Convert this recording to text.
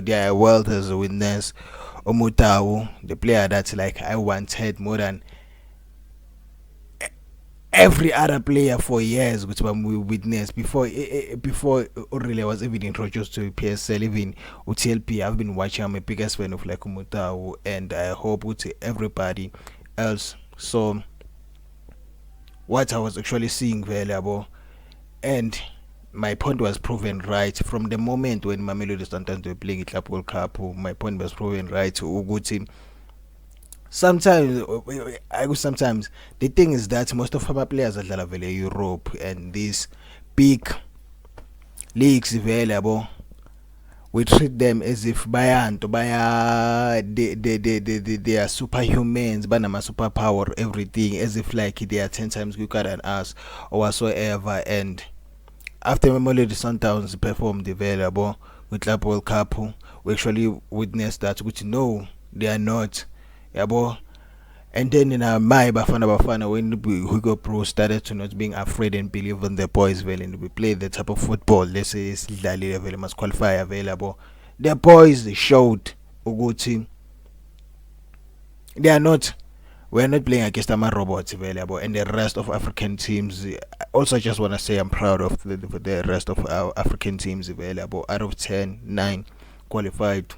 their wealth as a witness. Omutau, the player that like I once had more than every other player for years, which we witnessed before Aurelia was even introduced to PSL, even UTLP. I've been watching. I'm a biggest fan of like Umutau, and I hope to everybody else. So what I was actually seeing valuable, and my point was proven right from the moment when Mamelodi Sundowns were playing Club World Cup. My point was proven right. Uguti sometimes sometimes the thing is that most of our players are vele Europe and these big leagues available, we treat them as if bayanto baya they are superhumans, banama superpower, everything, as if like they are 10 times quicker than us or whatsoever. And after Mamelodi Sundowns performed available with Club World Cup, we actually witnessed that, which no, they are not. Yeah, boy. And then in our my Bafana when Hugo Pro started to not being afraid and believe in the boys well, and we play the type of football, let's say it's level must qualify available. The boys showed Uguti they are not, we're not playing against Ama robots available and the rest of African teams. Also just wanna say I'm proud of the rest of our African teams available. Out of 10, 9 qualified.